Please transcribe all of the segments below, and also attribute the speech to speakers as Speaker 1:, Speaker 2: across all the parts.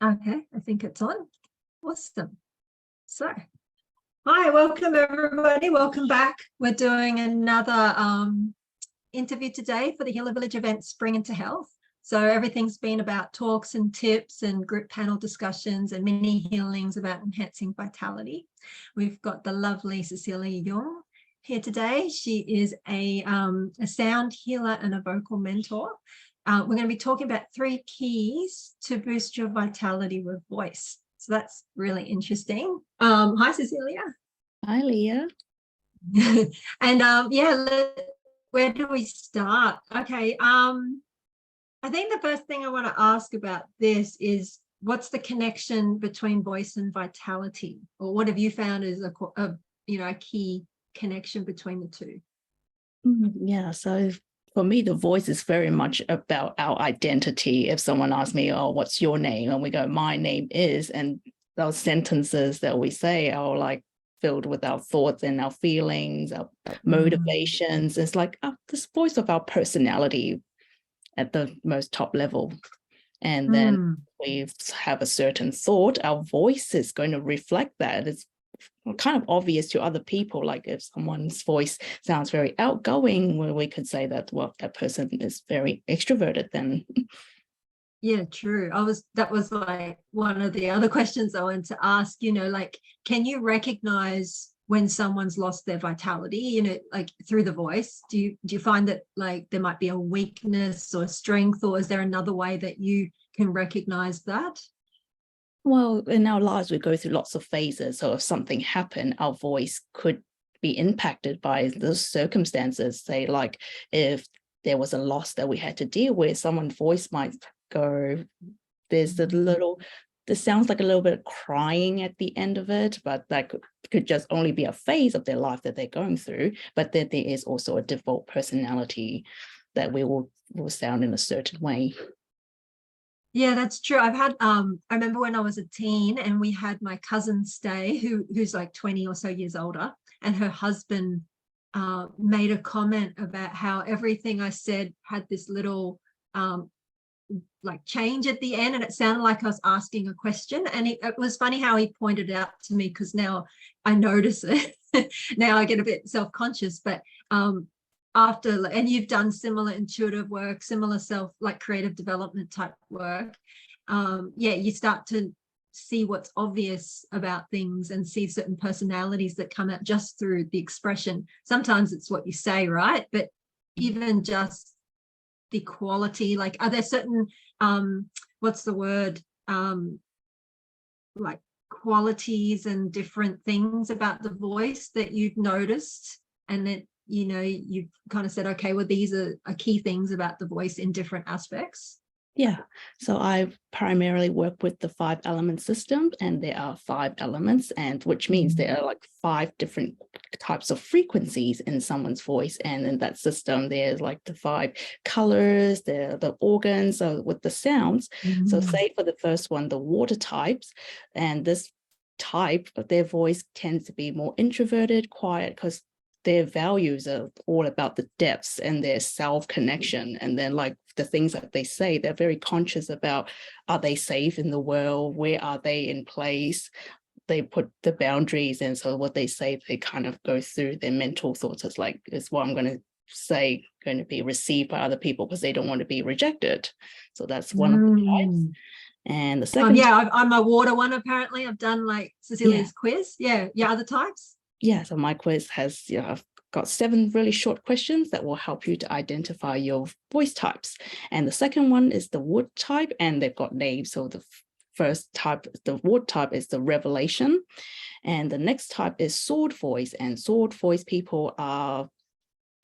Speaker 1: Okay, I think it's on. Awesome. So, hi, welcome everybody. Welcome back. We're doing another interview today for the Healer Village event Spring into Health. So everything's been about talks and tips and group panel discussions and mini healings about enhancing vitality. We've got the lovely Cecilia Yeung here today. She is a sound healer and a vocal mentor. We're going to be talking about 3 keys to boost your vitality with voice. So that's really interesting. Hi, Cecilia.
Speaker 2: Hi, Leah.
Speaker 1: And where do we start? Okay. I think the first thing I want to ask about this is, what's the connection between voice and vitality, or what have you found is a key connection between the two?
Speaker 2: Yeah, so for me, the voice is very much about our identity. If someone asks me, oh, what's your name? And we go, my name is, and those sentences that we say are like filled with our thoughts and our feelings, our motivations. It's like this voice of our personality at the most top level. And then we have a certain thought, our voice is going to reflect that. It's kind of obvious to other people. Like if someone's voice sounds very outgoing, well, we could say that, well, that person is very extroverted then.
Speaker 1: Yeah, true. That was like one of the other questions I wanted to ask, like, can you recognize when someone's lost their vitality, like through the voice? Do you find that like there might be a weakness or strength, or is there another way that you can recognize that?
Speaker 2: Well, in our lives, we go through lots of phases. So if something happened, our voice could be impacted by those circumstances. Say, like if there was a loss that we had to deal with, someone's voice might go, this sounds like a little bit of crying at the end of it, but that could just only be a phase of their life that they're going through. But then there is also a default personality that we will sound in a certain way.
Speaker 1: Yeah, that's true. I've had I remember when I was a teen and we had my cousin stay, who's like 20 or so years older, and her husband made a comment about how everything I said had this little like change at the end, and it sounded like I was asking a question. And it was funny how he pointed it out to me, because now I notice it. Now I get a bit self-conscious, but and you've done similar intuitive work, similar like creative development type work, you start to see what's obvious about things and see certain personalities that come out just through the expression. Sometimes it's what you say, right? But even just the quality, like, are there certain what's the word, like qualities and different things about the voice that you've noticed, and that you've kind of said, okay, well, these are key things about the voice in different aspects?
Speaker 2: Yeah, so I primarily work with the 5 element system, and there are 5 elements, and which means there are like 5 different types of frequencies in someone's voice. And in that system, there's like the 5 colors, the organs, so with the sounds. So say for the first one, the water types, and this type of their voice tends to be more introverted, quiet, because their values are all about the depths and their self-connection. And then like the things that they say, they're very conscious about, are they safe in the world? Where are they in place? They put the boundaries. And so what they say, they kind of go through their mental thoughts as like, is what I'm going to say going to be received by other people, because they don't want to be rejected. So that's one of the types. And the second
Speaker 1: I'm a water one, apparently. I've done like Cecilia's quiz. Other types.
Speaker 2: Yeah, so my quiz has, I've got 7 really short questions that will help you to identify your voice types. And the second one is the wood type, and they've got names. So the first type, the wood type, is the revelation. And the next type is sword voice. And sword voice people are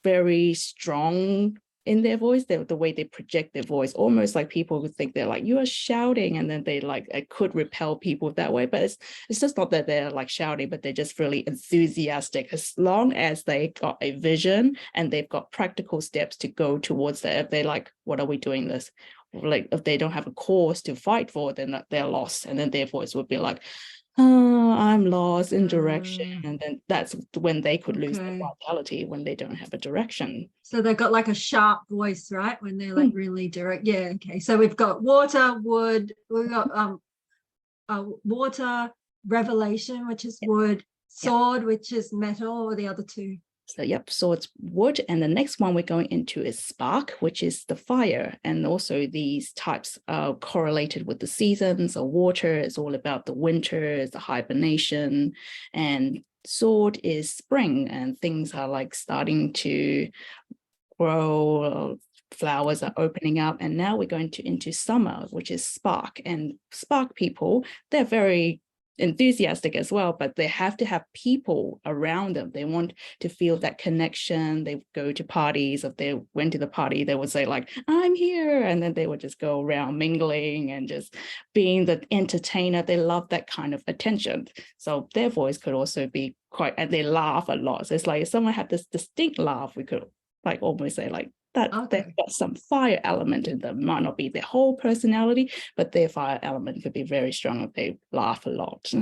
Speaker 2: very strong in their voice, the way they project their voice, almost like people would think they're like, you are shouting, and then they like, it could repel people that way. But it's just not that they're like shouting, but they're just really enthusiastic, as long as they got a vision and they've got practical steps to go towards that. If they're like, what are we doing this? Like if they don't have a cause to fight for, then they're lost. And then their voice would be like, oh, I'm lost in direction. And then that's when they could lose their vitality, when they don't have a direction.
Speaker 1: So they've got like a sharp voice, right? When they're like really direct. Yeah, okay. So we've got water, wood, we've got water, revelation, which is wood, sword, which is metal, or the other two?
Speaker 2: So yep, so it's wood. And the next one we're going into is spark, which is the fire. And also these types are correlated with the seasons. So water is all about the winter, it's the hibernation, and sword is spring, and things are like starting to grow, flowers are opening up. And now we're going into summer, which is spark. And spark people, they're very enthusiastic as well, but they have to have people around them. They want to feel that connection. They go to parties. If they went to the party, they would say like, I'm here. And then they would just go around mingling and just being the entertainer. They love that kind of attention. So their voice could also be quite, and they laugh a lot. So it's like if someone had this distinct laugh, we could like almost say like, that they've got some fire element in them. Might not be their whole personality, but their fire element could be very strong if they laugh a lot.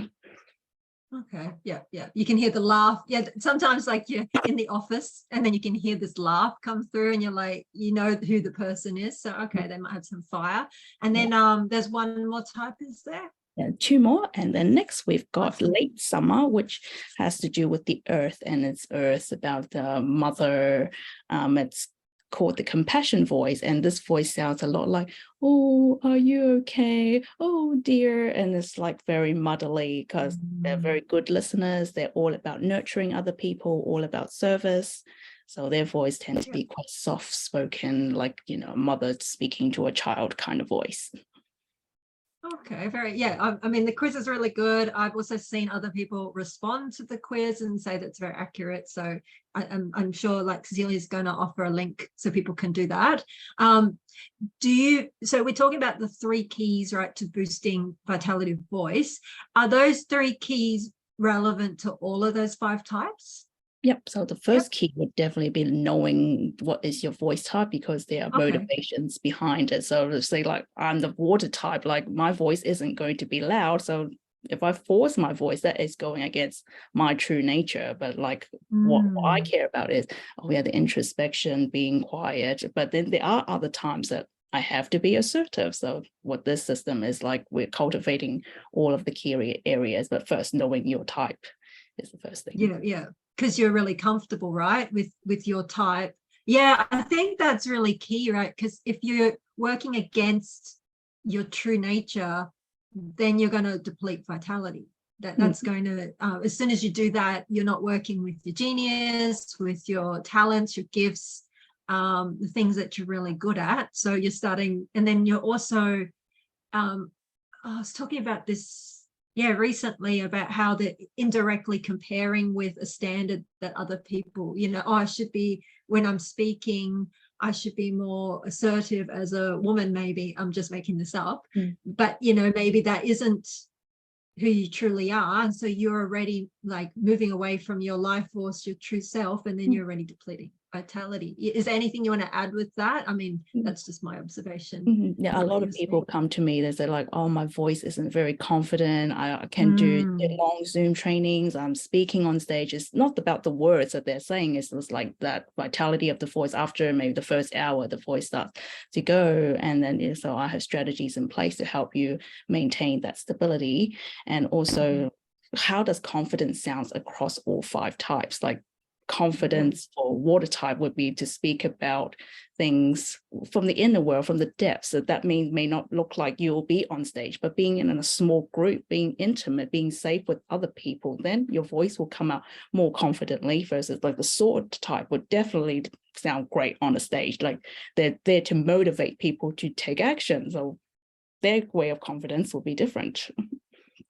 Speaker 1: Okay, yeah. You can hear the laugh. Yeah, sometimes like you're in the office and then you can hear this laugh come through and you're like, you know who the person is. So, okay, they might have some fire. And then there's one more type, is there?
Speaker 2: Yeah, two more. And then next we've got late summer, which has to do with the earth, and it's earth about the mother. It's called the compassion voice, and this voice sounds a lot like, oh, are you okay? Oh dear. And it's like very motherly because they're very good listeners. They're all about nurturing other people, all about service. So their voice tends to be quite soft spoken, like, you know, a mother speaking to a child kind of voice.
Speaker 1: Okay, I mean, the quiz is really good. I've also seen other people respond to the quiz and say that's very accurate. So I'm sure like Cecilia's going to offer a link so people can do that. So we're talking about the 3 keys, right, to boosting vitality of voice. Are those 3 keys relevant to all of those 5 types?
Speaker 2: Yep. So the first key would definitely be knowing what is your voice type, because there are motivations behind it. So to say like, I'm the water type, like my voice isn't going to be loud. So if I force my voice, that is going against my true nature. But like what I care about is, the introspection, being quiet. But then there are other times that I have to be assertive. So what this system is like, we're cultivating all of the key areas, but first knowing your type is the first thing.
Speaker 1: Yeah. Because you're really comfortable, right, with your type. Yeah, I think that's really key, right? Because if you're working against your true nature, then you're going to deplete vitality. That's going to, as soon as you do that, you're not working with your genius, with your talents, your gifts, the things that you're really good at. So you're starting, and then you're also, I was talking about this recently, about how they're indirectly comparing with a standard that other people, I should be, when I'm speaking, I should be more assertive as a woman. Maybe I'm just making this up, but maybe that isn't who you truly are. And so you're already like moving away from your life force, your true self, and then you're already depleting vitality. Is there anything you want to add with that? I mean, that's just my observation.
Speaker 2: Yeah, a lot of people come to me, they say like, oh, my voice isn't very confident. I can do long Zoom trainings. I'm speaking on stage. It's not about the words that they're saying. It's just like that vitality of the voice. After maybe the first hour, the voice starts to go. And then so I have strategies in place to help you maintain that stability. And also, how does confidence sound across all 5 types? Like confidence for water type would be to speak about things from the inner world, from the depths. So that may not look like you'll be on stage, but being in a small group, being intimate, being safe with other people, then your voice will come out more confidently, versus like the sword type would definitely sound great on a stage. Like they're there to motivate people to take action. So their way of confidence will be different.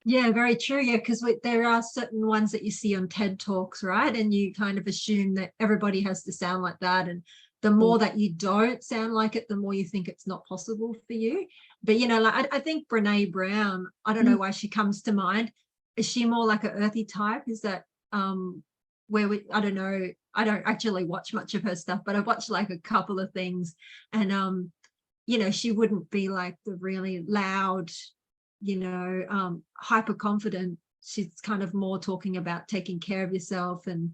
Speaker 1: Yeah, very true. Yeah, because there are certain ones that you see on TED Talks, right? And you kind of assume that everybody has to sound like that. And the more that you don't sound like it, the more you think it's not possible for you. But, like I think Brene Brown, I don't know why she comes to mind. Is she more like an earthy type? Is that I don't know. I don't actually watch much of her stuff, but I've watched like a couple of things. And, she wouldn't be like the really loud, hyper confident. She's kind of more talking about taking care of yourself and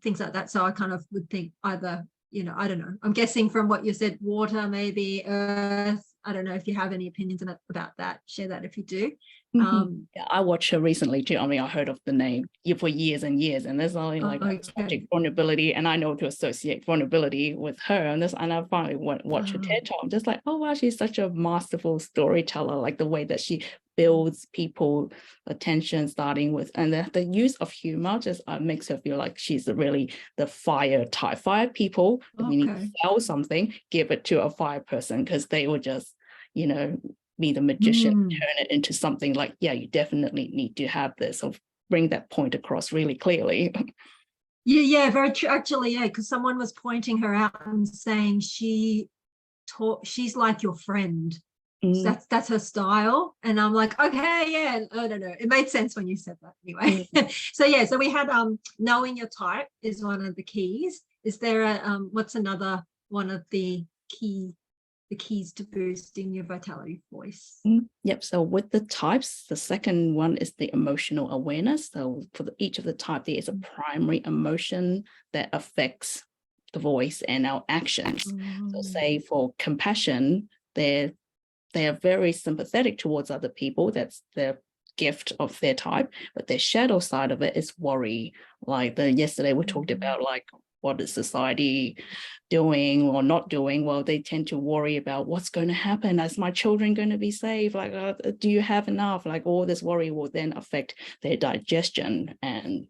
Speaker 1: things like that. So I kind of would think either, I don't know, I'm guessing from what you said, water, maybe earth. I don't know if you have any opinions about that. Share that if you do.
Speaker 2: Yeah, I watched her recently too. I mean, I heard of the name for years and years, and there's only like
Speaker 1: Okay.
Speaker 2: vulnerability, and I know to associate vulnerability with her. And I finally watch her
Speaker 1: Oh,
Speaker 2: TED talk. I'm just like, oh wow, she's such a masterful storyteller. Like the way that she builds people attention, starting with, and the use of humor just makes her feel like she's really the fire type. Fire people, if you need to
Speaker 1: okay.
Speaker 2: sell something, give it to a fire person, because they would just, you know, be the magician,
Speaker 1: Mm.
Speaker 2: turn it into something like, yeah, you definitely need to have this, or bring that point across really clearly.
Speaker 1: Yeah, very true. Actually, yeah, because someone was pointing her out and saying she's like your friend. So
Speaker 2: Mm,
Speaker 1: that's her style. And I'm like, okay, yeah. No, no, no. It made sense when you said that anyway.
Speaker 2: mm.
Speaker 1: So yeah, so we had knowing your type is one of the keys. Is there a what's another one of the keys to boosting your vitality voice?
Speaker 2: Yep. So with the types, the second one is the emotional awareness. So for each of the type, there is a primary emotion that affects the voice and our actions. So say for compassion, they are very sympathetic towards other people. That's their gift of their type, but their shadow side of it is worry. Like yesterday we talked about, like, what is society doing or not doing? Well, they tend to worry about what's going to happen. Is my children going to be safe? Like, do you have enough? Like, all this worry will then affect their digestion and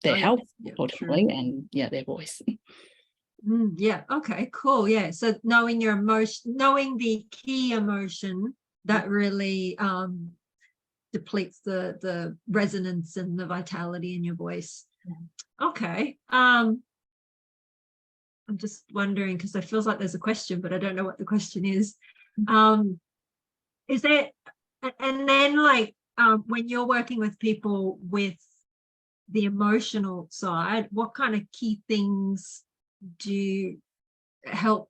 Speaker 2: their
Speaker 1: Oh yeah,
Speaker 2: health
Speaker 1: yeah,
Speaker 2: ultimately,
Speaker 1: true.
Speaker 2: and yeah, their voice.
Speaker 1: Yeah, okay, cool. Yeah. So knowing your emotion, knowing the key emotion that really depletes the resonance and the vitality in your voice. Okay. I'm just wondering because it feels like there's a question, but I don't know what the question is. Um, is there and then like when you're working with people with the emotional side, what kind of key things do you help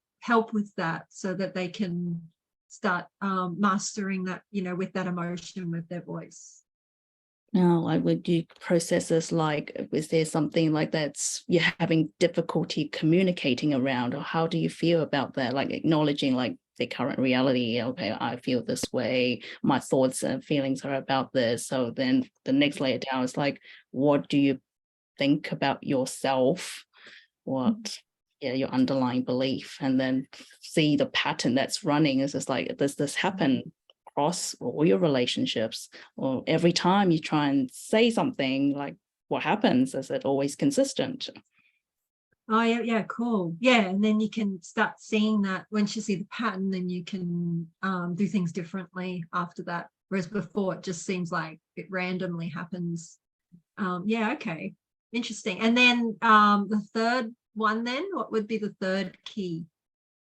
Speaker 1: with that so that they can start mastering that, with that emotion with their voice?
Speaker 2: Now, like, would you processes like, is there something like that's you're having difficulty communicating around, or how do you feel about that? Like acknowledging like the current reality. Okay, I feel this way. My thoughts and feelings are about this. So then the next layer down is like, what do you think about yourself? What, yeah, your underlying belief, and then see the pattern that's running. Is just like, does this happen across all your relationships, or every time you try and say something, like what happens? Is it always consistent?
Speaker 1: Oh yeah, yeah, cool. Yeah, and then you can start seeing that once you see the pattern, then you can do things differently after that. Whereas before it just seems like it randomly happens. Yeah, okay. Interesting. And then the third one then, what would be the third key?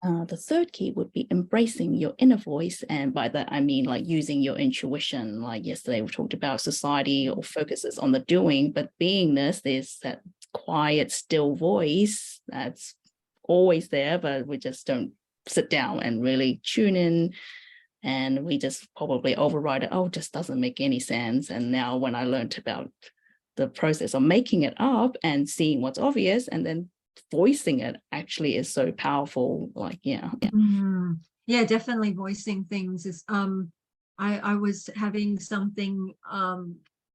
Speaker 2: The third key would be embracing your inner voice. And by that, I mean like using your intuition. Like yesterday, we talked about society or focuses on the doing, but beingness, there's that quiet, still voice that's always there, but we just don't sit down and really tune in. And we just probably override it. Oh, it just doesn't make any sense. And now when I learned about the process of making it up and seeing what's obvious and then voicing it actually is so powerful. Like, yeah.
Speaker 1: Yeah, definitely voicing things is I was having something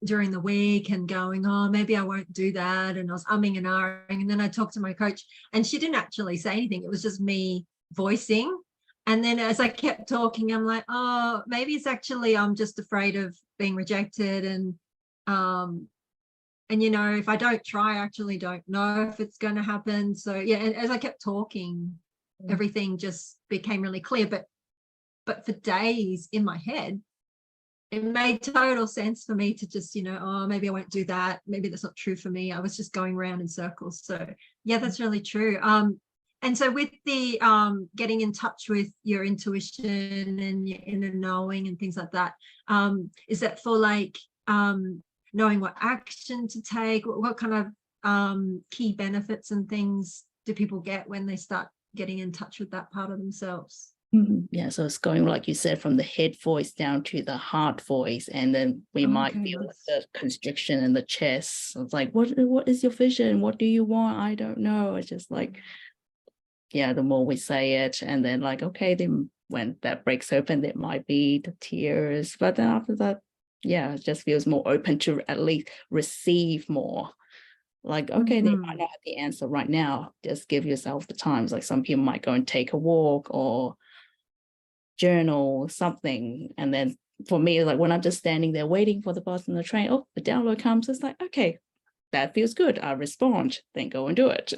Speaker 1: during the week and going, oh, maybe I won't do that, and I was umming and ahhing, and then I talked to my coach and she didn't actually say anything. It was just me voicing, and then as I kept talking, I'm like, oh, maybe it's actually I'm just afraid of being rejected, um and if I don't try, I actually don't know if it's going to happen. So yeah, and as I kept talking, everything just became really clear. But for days in my head, it made total sense for me to just, oh, maybe I won't do that. Maybe that's not true for me. I was just going around in circles. So yeah, that's really true. And so with the getting in touch with your intuition and your inner knowing and things like that, is that for like knowing what action to take? What kind of key benefits and things do people get when they start getting in touch with that part of themselves?
Speaker 2: Yeah, so it's going, like you said, from the head voice down to the heart voice, and then we might
Speaker 1: Okay,
Speaker 2: feel like
Speaker 1: nice.
Speaker 2: the constriction in the chest. So it's like, what is your vision? What do you want? I don't know. It's just like, yeah, the more we say it, and then like, okay, then when that breaks open, it might be the tears, but then after that, yeah, it just feels more open to at least receive more. Like, okay, they might
Speaker 1: Mm.
Speaker 2: not have the answer right now. Just give yourself the times. Like some people might go and take a walk or journal something. And then for me, like when I'm just standing there waiting for the bus and the train, oh, the download comes. It's like, okay, that feels good. I respond, then go and do it.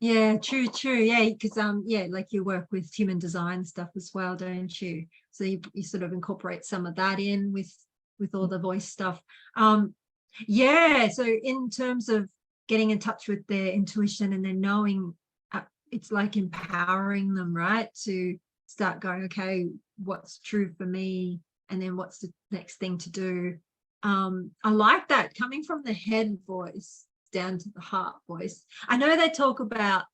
Speaker 1: Yeah, true. Yeah, because yeah, like you work with human design stuff as well, don't you? So you sort of incorporate some of that in with all the voice stuff. Yeah, so in terms of getting in touch with their intuition and then knowing, it's like empowering them, right? To start going, okay, what's true for me? And then what's the next thing to do? I like that, coming from the head voice down to the heart voice. I know they talk about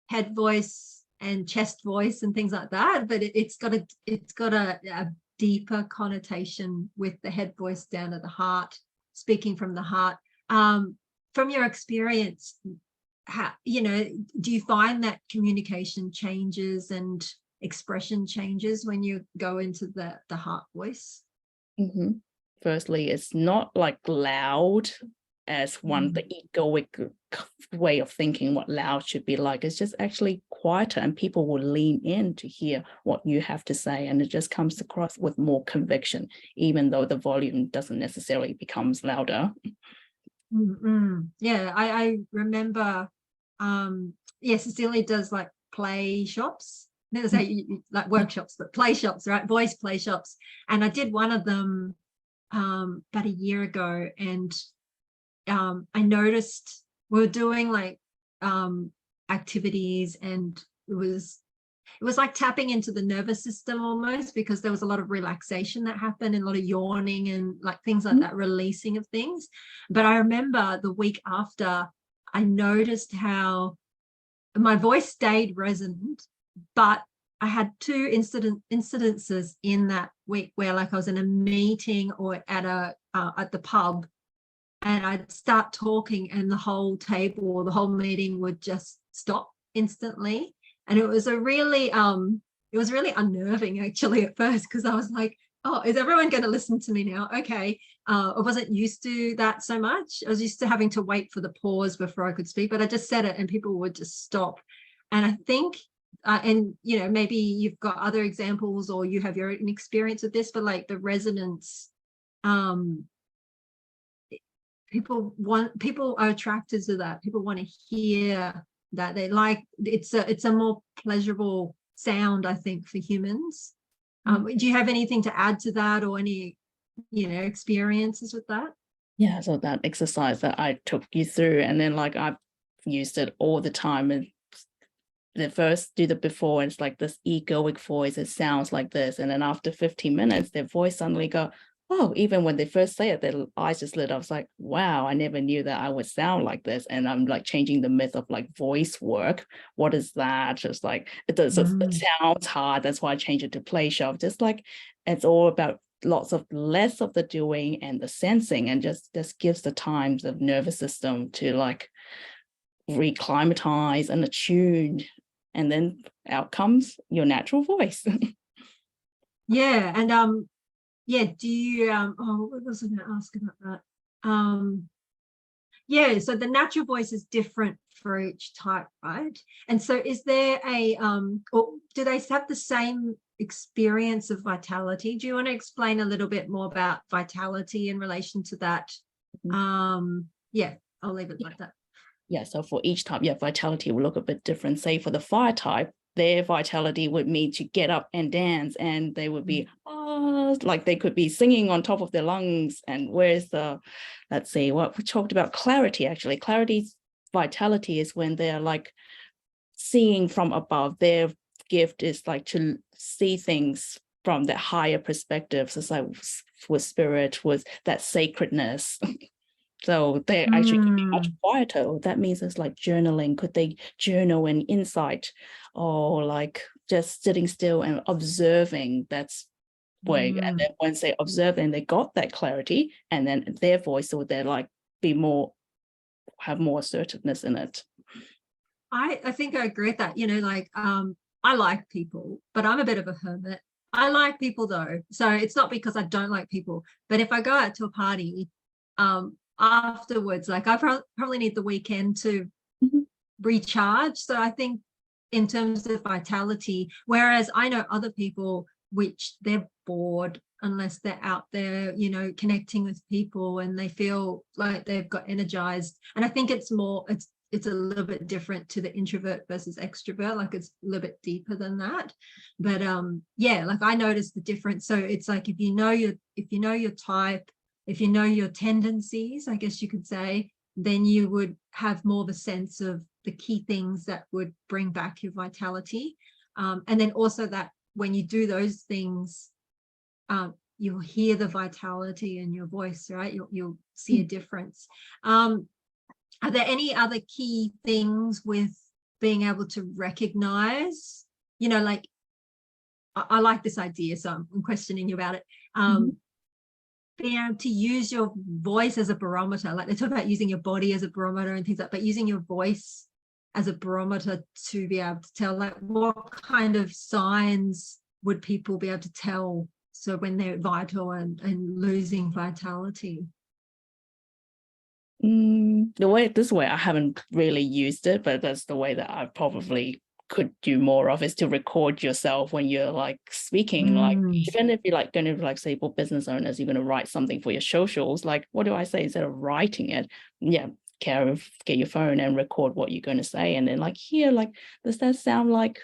Speaker 1: head voice and chest voice and things like that, but it's got a deeper connotation with the head voice down to the heart, speaking from the heart. From your experience, how, do you find that communication changes and expression changes when you go into the heart voice?
Speaker 2: Mm-hmm. Firstly, it's not like loud as one the egoic way of thinking what loud should be like. It's just actually quieter, and people will lean in to hear what you have to say, and it just comes across with more conviction, even though the volume doesn't necessarily becomes louder.
Speaker 1: Yeah, I remember, yeah, Cecilia does like play shops. Never say like workshops, but play shops, right? Voice play shops. And I did one of them about a year ago, and I noticed we were doing like activities, and it was like tapping into the nervous system almost, because there was a lot of relaxation that happened and a lot of yawning and like things like that, releasing of things. But I remember the week after, I noticed how my voice stayed resonant, but I had two incidences in that week where, like, I was in a meeting or at the pub, and I'd start talking and the whole table or the whole meeting would just stop instantly. And it was really unnerving actually at first, because I was like, oh, is everyone going to listen to me now? Okay. I wasn't used to that so much. I was used to having to wait for the pause before I could speak, but I just said it and people would just stop. And I think, and maybe you've got other examples or you have your own experience with this, but like the resonance, um, people are attracted to that. People want to hear that. They like, it's a more pleasurable sound, I think, for humans. Do you have anything to add to that, or any experiences with that?
Speaker 2: Yeah, so that exercise that I took you through, and then like I've used it all the time, and the first do the before, it's like this egoic voice, it sounds like this, and then after 15 minutes their voice suddenly go, oh, even when they first say it, their eyes just lit up. I was like, wow, I never knew that I would sound like this. And I'm like changing the myth of like voice work. What is that? Just like it sounds hard, that's why I changed it to play shop. Just like it's all about less of the doing and the sensing, and just gives the times of nervous system to like reclimatize and attune, and then out comes your natural voice.
Speaker 1: Yeah. And yeah, do you oh, what was I going to ask about that? Yeah, so the natural voice is different for each type, right? And so is there or do they have the same experience of vitality? Do you want to explain a little bit more about vitality in relation to that? Yeah, I'll leave it like that.
Speaker 2: Yeah, so for each type, yeah, vitality will look a bit different. Say for the fire type, their vitality would mean to get up and dance, and they would be like they could be singing on top of their lungs. And where's the, let's see, what we talked about clarity, actually. Clarity's vitality is when they're like seeing from above. Their gift is like to see things from that higher perspective. So it's like with spirit, with that sacredness. So they actually could be much quieter. That means it's like journaling. Could they journal an insight, or like just sitting still and observing? That's way. And then once they observe and they got that clarity, and then their voice would then like have more assertiveness in it.
Speaker 1: I think I agree with that. Like I like people, but I'm a bit of a hermit. I like people though. So it's not because I don't like people, but if I go out to a party, afterwards, like I probably need the weekend to
Speaker 2: Mhm.
Speaker 1: recharge. So I think in terms of vitality, whereas I know other people which they're bored unless they're out there, you know, connecting with people and they feel like they've got energized. And I think it's more, it's a little bit different to the introvert versus extrovert, like it's a little bit deeper than that. But yeah, like I noticed the difference. So it's like if you know your type, if you know your tendencies, I guess you could say, then you would have more of a sense of the key things that would bring back your vitality. And then also that when you do those things, you'll hear the vitality in your voice, right? You'll see a difference. Are there any other key things with being able to recognize, you know, like I like this idea, so I'm questioning you about it. Being able to use your voice as a barometer, like they talk about using your body as a barometer and things like that, but using your voice as a barometer to be able to tell, like what kind of signs would people be able to tell so when they're vital and losing vitality?
Speaker 2: This way I haven't really used it, but that's the way that I probably could do more of, is to record yourself when you're like speaking. Like even if you're like going to, like, say for business owners, you're going to write something for your socials, like what do I say instead of writing it? Yeah, get your phone and record what you're going to say, and then like here, like, does that sound like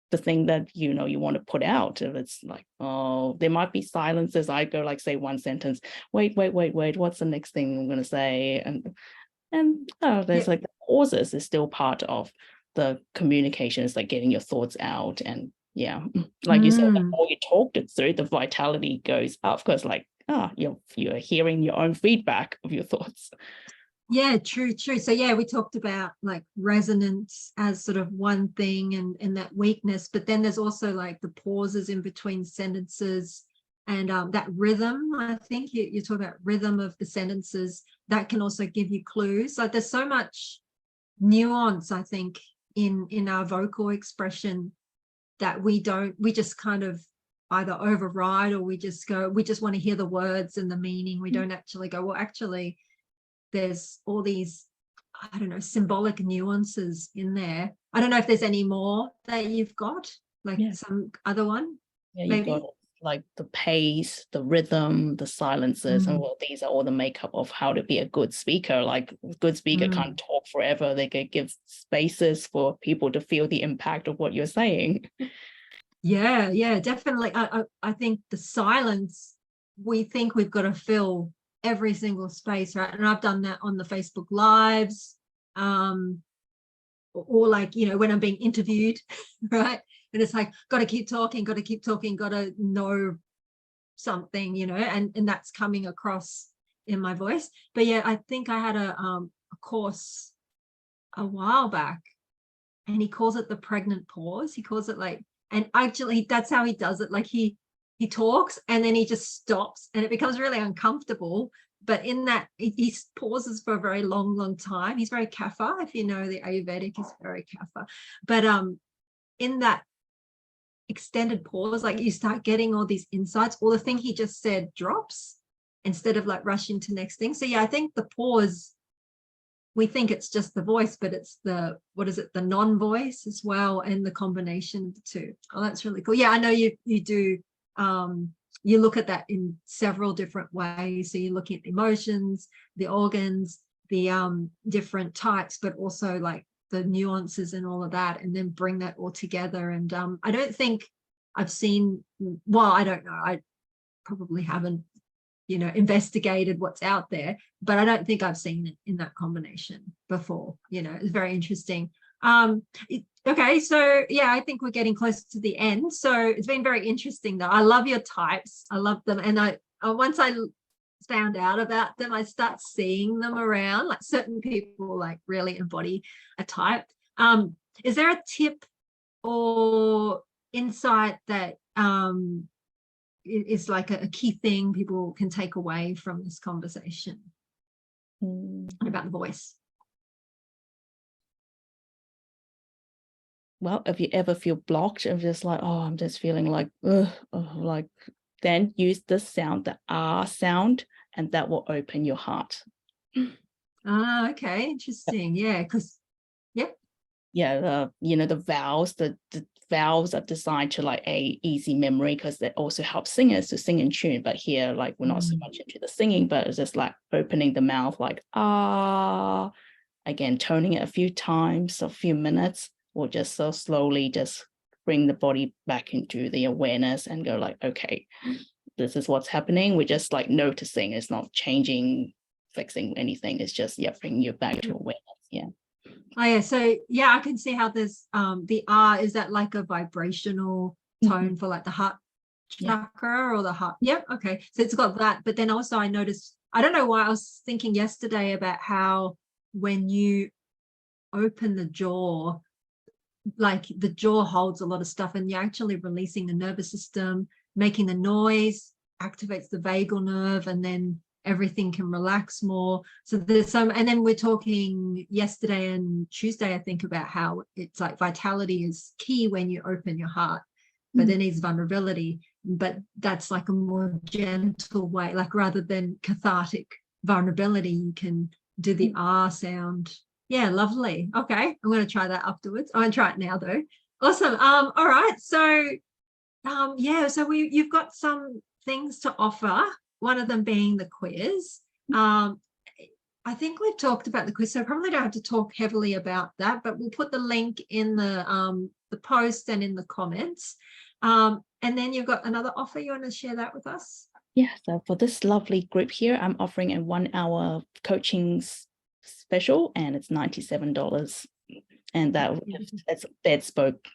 Speaker 2: the thing that you know you want to put out? If it's like, oh, there might be silences, I go like say one sentence, wait, what's the next thing I'm going to say? And there's like the pauses is still part of the communication. It's like getting your thoughts out. And yeah, like you said, the more you talked it through, the vitality goes up, because like you're hearing your own feedback of your thoughts.
Speaker 1: Yeah, true. So yeah, we talked about like resonance as sort of one thing and that weakness, but then there's also like the pauses in between sentences and that rhythm. I think you talk about rhythm of the sentences that can also give you clues. Like there's so much nuance, I think, in our vocal expression that we just kind of either override, or we just want to hear the words and the meaning. We don't actually go, well, actually there's all these, I don't know, symbolic nuances in there. I don't know if there's any more that you've got, like some other one.
Speaker 2: Yeah,
Speaker 1: maybe.
Speaker 2: you've got like the pace, the rhythm, the silences, and well, these are all the makeup of how to be a good speaker. Like a good speaker can't talk forever. They can give spaces for people to feel the impact of what you're saying.
Speaker 1: Yeah, definitely. I think the silence, we think we've got to fill every single space, right? And I've done that on the Facebook lives, or like, you know, when I'm being interviewed, right? And it's like, got to keep talking, got to know something, you know, and that's coming across in my voice. But yeah, I think I had a course a while back, and he calls it the pregnant pause. He calls it like, and actually that's how he does it. Like he talks and then he just stops and it becomes really uncomfortable. But in that, he pauses for a very long time. He's very kapha. If you know the Ayurvedic, he's very kapha. But in that extended pause, like you start getting all these insights, or the thing he just said drops instead of like rushing to next thing. So yeah, I think the pause, we think it's just the voice, but it's the, what is it, the non-voice as well, and the combination of the two. Oh, that's really cool. Yeah, I know you do, you look at that in several different ways. So you're looking at the emotions, the organs, the different types, but also like the nuances and all of that, and then bring that all together. And I don't think I've seen, well, I don't know, I probably haven't, you know, investigated what's out there, but I don't think I've seen it in that combination before. You know, it's very interesting. Okay, so yeah, I think we're getting close to the end. So it's been very interesting though. I love your types. I love them. And I once I found out about them, I start seeing them around, like certain people like really embody a type. Is there a tip or insight that is like a key thing people can take away from this conversation about the voice?
Speaker 2: well, if you ever feel blocked and just like, oh, I'm just feeling like, like, then use this sound, the R sound, and that will open your heart.
Speaker 1: Okay, interesting. Yeah, because yep.
Speaker 2: Yeah, the vowels, the vowels are designed to like easy memory because they also help singers to sing in tune. But here, like, we're not so much into the singing, but it's just like opening the mouth, like ah, again, toning it a few times, a few minutes, or just so slowly just bring the body back into the awareness and go like, okay, this is what's happening. We're just like noticing. It's not changing, fixing anything. It's just, yeah, bringing you back to awareness. Yeah.
Speaker 1: Oh yeah, so yeah, I can see how there's the R, is that like a vibrational tone for like the heart chakra or the heart? Yep, okay. So it's got that, but then also I noticed, I don't know why, I was thinking yesterday about how when you open the jaw, like the jaw holds a lot of stuff, and you're actually releasing the nervous system, making the noise, activates the vagal nerve, and then everything can relax more. So there's some, and then we're talking yesterday and Tuesday, I think, about how it's like vitality is key when you open your heart, but there needs vulnerability, but that's like a more gentle way, like rather than cathartic vulnerability, you can do the R sound. Yeah, lovely. Okay, I'm going to try that afterwards. I'm going to try it now though. Awesome. All right. So yeah, so you've got some things to offer, one of them being the quiz. I think we've talked about the quiz, so I probably don't have to talk heavily about that, but we'll put the link in the post and in the comments. And then you've got another offer. You want to share that with us?
Speaker 2: Yeah, so for this lovely group here, I'm offering a 1-hour coaching special, and it's $97. And that's bed spoke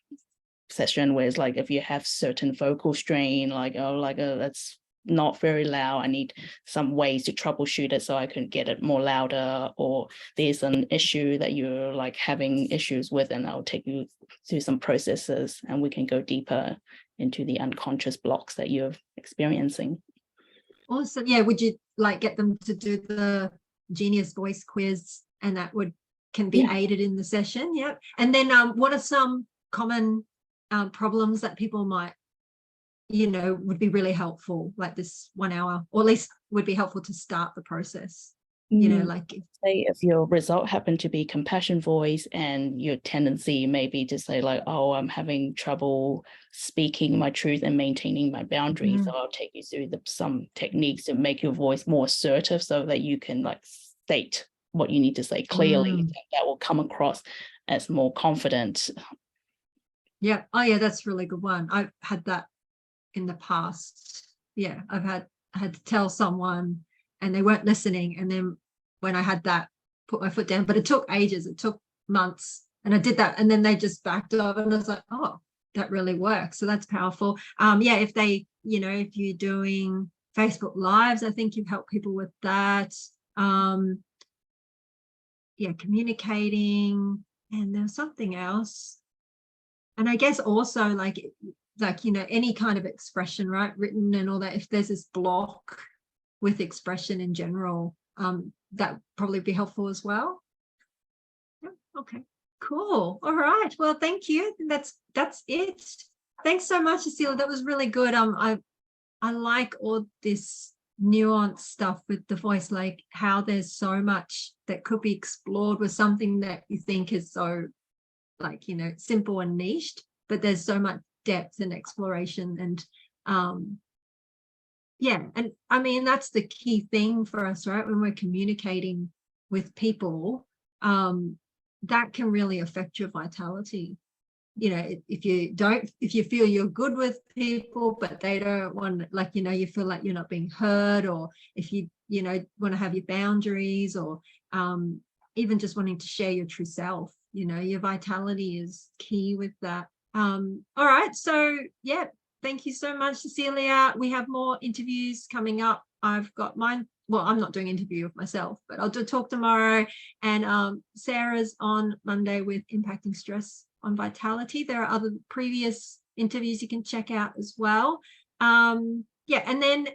Speaker 2: session where it's like if you have certain vocal strain, like that's not very loud, I need some ways to troubleshoot it so I can get it more louder, or there's an issue that you're like having issues with, and I'll take you through some processes and we can go deeper into the unconscious blocks that you're experiencing.
Speaker 1: Awesome. Yeah, would you like get them to do the Genius Voice quiz, and that can be aided in the session? Yep. And then what are some common problems that people might, would be really helpful, like this 1 hour, or at least would be helpful to start the process? Like
Speaker 2: say if your result happened to be compassion voice, and your tendency may be to say like, oh, I'm having trouble speaking my truth and maintaining my boundaries. So I'll take you through some techniques to make your voice more assertive so that you can like state what you need to say clearly. That will come across as more confident.
Speaker 1: Yeah. Oh yeah, that's a really good one. I've had that in the past. Yeah, I had to tell someone and they weren't listening, and then when I had that, put my foot down, but it took ages, it took months, and I did that, and then they just backed off, and I was like, oh, that really works. So that's powerful. Yeah, if they, if you're doing Facebook Lives, I think you've helped people with that. Yeah, communicating, and there's something else, and I guess also like any kind of expression, right, written and all that, if there's this block with expression in general, that probably be helpful as well. Yeah, okay, cool. All right, well, thank you. That's it. Thanks so much, Cecilia. That was really good. I like all this nuanced stuff with the voice, like how there's so much that could be explored with something that you think is so like, simple and niched, but there's so much depth and exploration. And yeah, and I mean, that's the key thing for us, right? When we're communicating with people, that can really affect your vitality. If you feel you're good with people, but they don't want, like, you feel like you're not being heard, or if you want to have your boundaries, or even just wanting to share your true self, your vitality is key with that. All right, so yeah, thank you so much, Cecilia. We have more interviews coming up. I've got mine. Well, I'm not doing interview of myself, but I'll do talk tomorrow. And Sarah's on Monday with Impacting Stress on Vitality. There are other previous interviews you can check out as well. Yeah, and then,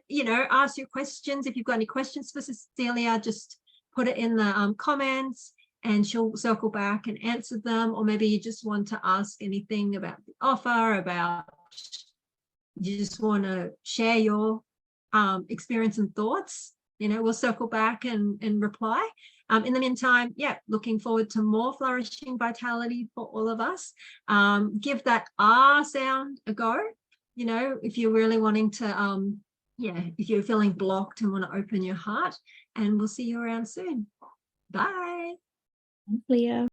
Speaker 1: ask your questions. If you've got any questions for Cecilia, just put it in the comments. and she'll circle back and answer them. Or maybe you just want to ask anything about the offer, about you just want to share your experience and thoughts, we'll circle back and reply. In the meantime, yeah, looking forward to more flourishing vitality for all of us. Give that R sound a go, if you're really wanting to, if you're feeling blocked and want to open your heart, and we'll see you around soon. Bye.
Speaker 2: Leah.